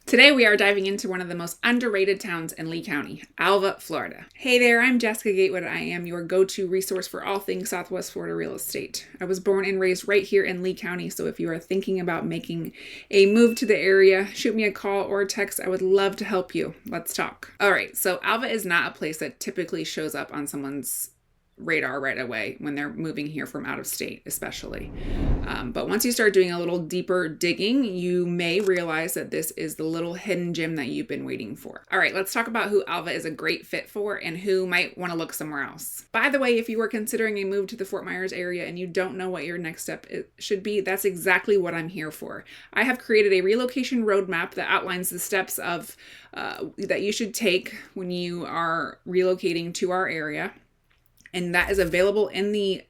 Today we are diving into one of the most underrated towns in Lee County, Alva, Florida. Hey there, I'm Jessica Gatewood. I am your go-to resource for all things Southwest Florida real estate. I was born and raised right here in Lee County, so if you are thinking about making a move to the area, shoot me a call or a text. I would love to help you. Let's talk. All right, so Alva is not a place that typically shows up on someone's radar right away when they're moving here from out of state, especially. But once you start doing a little deeper digging, you may realize that this is the little hidden gem that you've been waiting for. All right, let's talk about who Alva is a great fit for and who might want to look somewhere else. By the way, if you are considering a move to the Fort Myers area and you don't know what your next step should be, that's exactly what I'm here for. I have created a relocation roadmap that outlines the steps of that you should take when you are relocating to our area. And that is available in the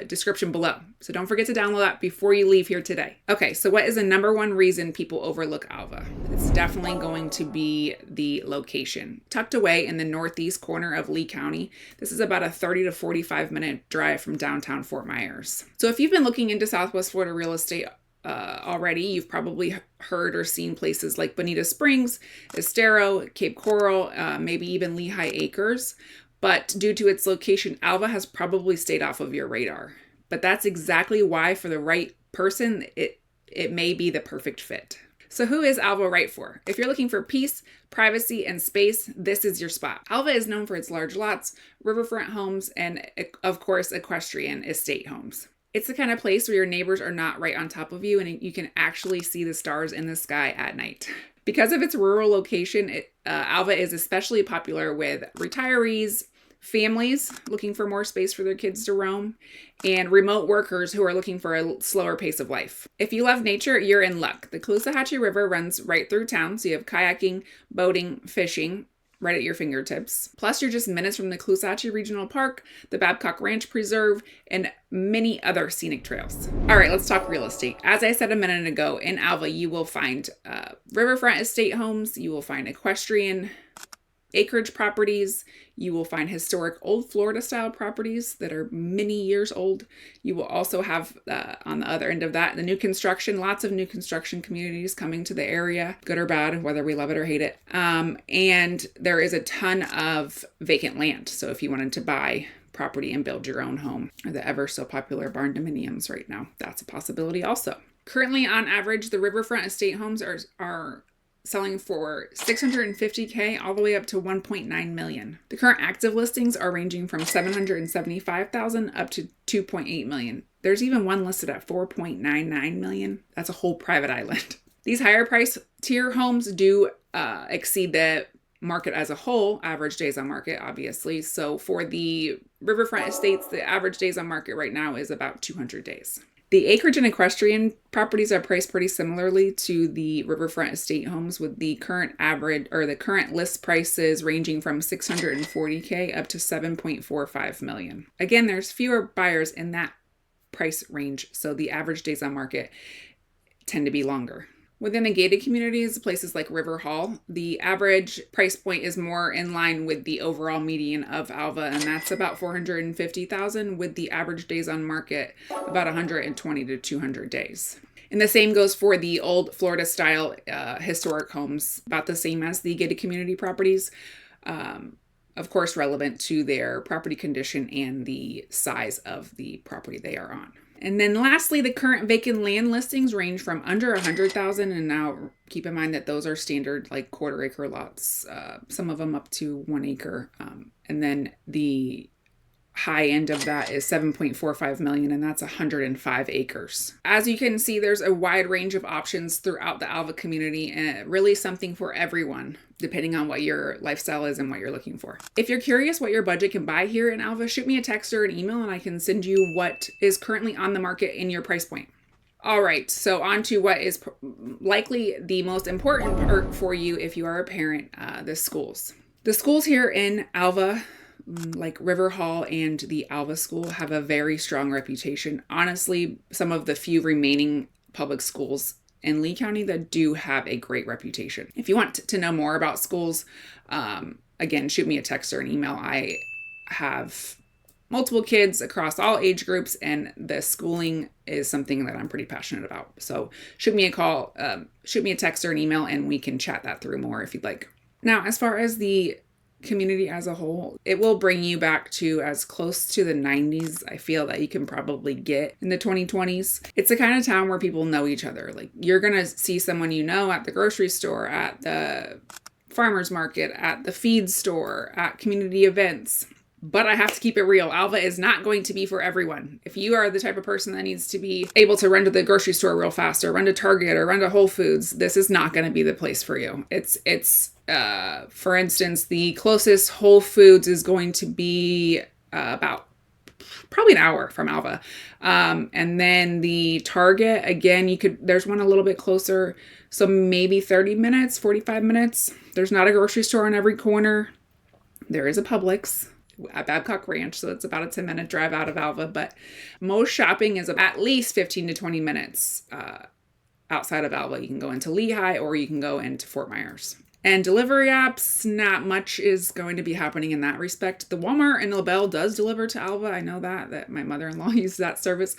description below. So don't forget to download that before you leave here today. Okay, so what is the number one reason people overlook Alva? It's definitely going to be the location. Tucked away in the northeast corner of Lee County, this is about a 30 to 45 minute drive from downtown Fort Myers. So if you've been looking into Southwest Florida real estate already, you've probably heard or seen places like Bonita Springs, Estero, Cape Coral, maybe even Lehigh Acres. But due to its location, Alva has probably stayed off of your radar. But that's exactly why, for the right person, it may be the perfect fit. So who is Alva right for? If you're looking for peace, privacy, and space, this is your spot. Alva is known for its large lots, riverfront homes, and of course, equestrian estate homes. It's the kind of place where your neighbors are not right on top of you and you can actually see the stars in the sky at night. Because of its rural location, Alva is especially popular with retirees, families looking for more space for their kids to roam, and remote workers who are looking for a slower pace of life. If you love nature, you're in luck. The Caloosahatchee River runs right through town, so you have kayaking, boating, fishing, right at your fingertips. Plus, you're just minutes from the Caloosahatchee Regional Park, the Babcock Ranch Preserve, and many other scenic trails. All right, let's talk real estate. As I said a minute ago, in Alva, you will find riverfront estate homes, you will find equestrian acreage properties, you will find historic old Florida style properties that are many years old. You will also have on the other end of that, the new construction, lots of new construction communities coming to the area, good or bad, whether we love it or hate it. And there is a ton of vacant land. So if you wanted to buy property and build your own home, or the ever so popular barn dominiums right now, that's a possibility also. Currently, on average, the riverfront estate homes are selling for $650K all the way up to $1.9 million. The current active listings are ranging from $775,000 up to $2.8 million. There's even one listed at $4.99 million. That's a whole private island. These higher price tier homes do exceed the market as a whole, average days on market, obviously. So for the riverfront estates, the average days on market right now is about 200 days. The acreage and equestrian properties are priced pretty similarly to the riverfront estate homes, with the current average or the current list prices ranging from $640K up to $7.45 million. Again, there's fewer buyers in that price range, so the average days on market tend to be longer. Within the gated communities, places like River Hall, the average price point is more in line with the overall median of Alva, and that's about $450,000, with the average days on market about 120 to 200 days. And the same goes for the old Florida style historic homes, about the same as the gated community properties, of course relevant to their property condition and the size of the property they are on. And then lastly, the current vacant land listings range from under 100,000, and now keep in mind that those are standard like quarter acre lots, some of them up to 1 acre. And then the high end of that is 7.45 million, and that's 105 acres. As you can see, there's a wide range of options throughout the Alva community, and really something for everyone, depending on what your lifestyle is and what you're looking for. If you're curious what your budget can buy here in Alva, shoot me a text or an email and I can send you what is currently on the market in your price point. All right, so on to what is likely the most important part for you if you are a parent, the schools. The schools here in Alva, like River Hall and the Alva School, have a very strong reputation. Honestly, some of the few remaining public schools in Lee County that do have a great reputation. If you want to know more about schools, again, shoot me a text or an email. I have multiple kids across all age groups, and the schooling is something that I'm pretty passionate about. So shoot me a call, shoot me a text or an email, and we can chat that through more if you'd like. Now, as far as the community as a whole, it will bring you back to as close to the 90s I feel that you can probably get in the 2020s. It's the kind of town where people know each other. Like, you're gonna see someone you know at the grocery store, at the farmer's market, at the feed store, at community events. But I have to keep it real. Alva is not going to be for everyone. If you are the type of person that needs to be able to run to the grocery store real fast, or run to Target, or run to Whole Foods, this is not going to be the place for you. It's for instance, the closest Whole Foods is going to be about probably an hour from Alva. And then the Target, again, there's one a little bit closer. So maybe 30 minutes, 45 minutes. There's not a grocery store on every corner. There is a Publix at Babcock Ranch, so it's about a 10-minute drive out of Alva, but most shopping is at least 15 to 20 minutes outside of Alva. You can go into Lehigh or you can go into Fort Myers. And delivery apps, not much is going to be happening in that respect. The Walmart in LaBelle does deliver to Alva. I know that my mother-in-law uses that service.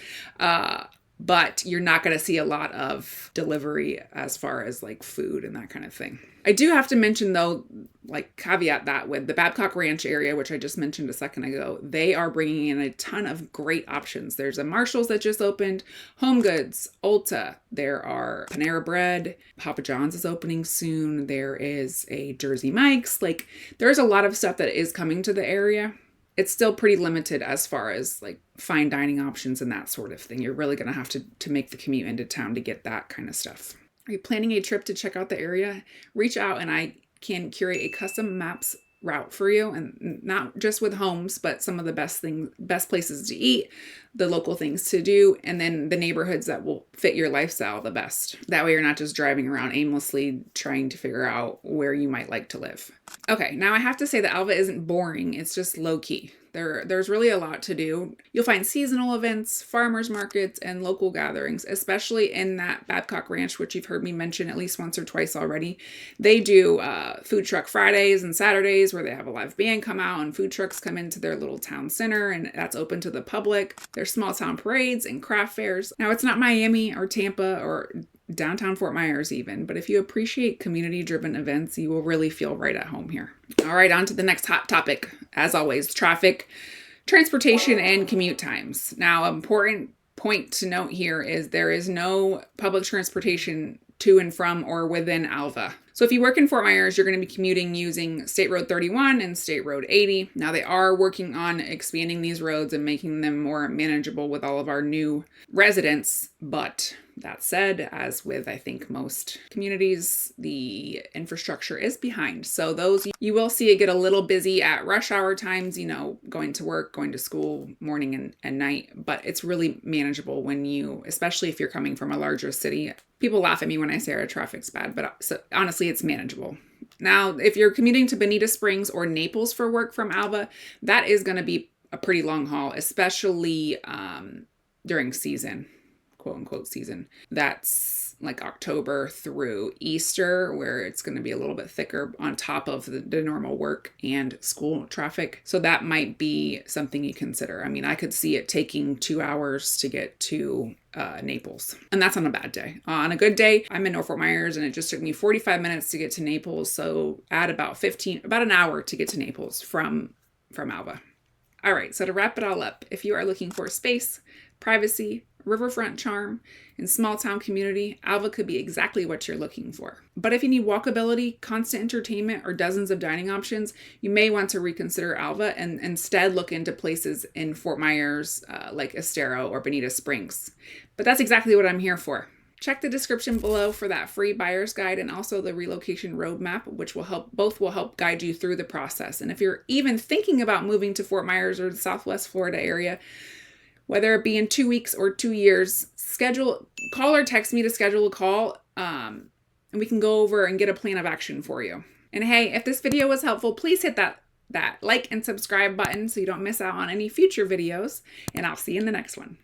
But you're not going to see a lot of delivery as far as like food and that kind of thing. I do have to mention though, like caveat that with the Babcock Ranch area, which I just mentioned a second ago, they are bringing in a ton of great options. There's a Marshall's that just opened, Home Goods, Ulta. There are Panera Bread, Papa John's is opening soon. There is a Jersey Mike's. Like, there's a lot of stuff that is coming to the area. It's still pretty limited as far as like fine dining options and that sort of thing. You're really going to have to make the commute into town to get that kind of stuff. Are you planning a trip to check out the area? Reach out and I can curate a custom maps route for you, and not just with homes, but some of the best places to eat, the local things to do, and then the neighborhoods that will fit your lifestyle the best. That way you're not just driving around aimlessly trying to figure out where you might like to live. Okay, now I have to say that Alva isn't boring. It's just low key. There's really a lot to do. You'll find seasonal events, farmers markets, and local gatherings, especially in that Babcock Ranch, which you've heard me mention at least once or twice already. They do food truck Fridays and Saturdays where they have a live band come out and food trucks come into their little town center, and that's open to the public. There's small town parades and craft fairs. Now, it's not Miami or Tampa or downtown Fort Myers even, but if you appreciate community-driven events, you will really feel right at home here. All right, on to the next hot topic. As always, traffic, transportation, and commute times. Now, an important point to note here is there is no public transportation to and from or within Alva. So if you work in Fort Myers, you're going to be commuting using State Road 31 and State Road 80. Now, they are working on expanding these roads and making them more manageable with all of our new residents, but that said, as with, I think, most communities, the infrastructure is behind. So those, you will see it get a little busy at rush hour times, going to work, going to school, morning and night. But it's really manageable especially if you're coming from a larger city. People laugh at me when I say our traffic's bad, but honestly, it's manageable. Now, if you're commuting to Bonita Springs or Naples for work from Alva, that is going to be a pretty long haul, especially during season. Quote unquote season. That's like October through Easter, where it's going to be a little bit thicker on top of the normal work and school traffic. So that might be something you consider. I mean, I could see it taking 2 hours to get to Naples. And that's on a bad day. On a good day, I'm in North Fort Myers and it just took me 45 minutes to get to Naples. So add about an hour to get to Naples from Alva. All right, so to wrap it all up, if you are looking for space, privacy, riverfront charm, and small town community, Alva could be exactly what you're looking for. But if you need walkability, constant entertainment, or dozens of dining options, you may want to reconsider Alva and instead look into places in Fort Myers like Estero or Bonita Springs. But that's exactly what I'm here for. Check the description below for that free buyer's guide and also the relocation roadmap, which will help guide you through the process. And if you're even thinking about moving to Fort Myers or the Southwest Florida area, whether it be in 2 weeks or 2 years, call or text me to schedule a call, and we can go over and get a plan of action for you. And hey, if this video was helpful, please hit that like and subscribe button so you don't miss out on any future videos, and I'll see you in the next one.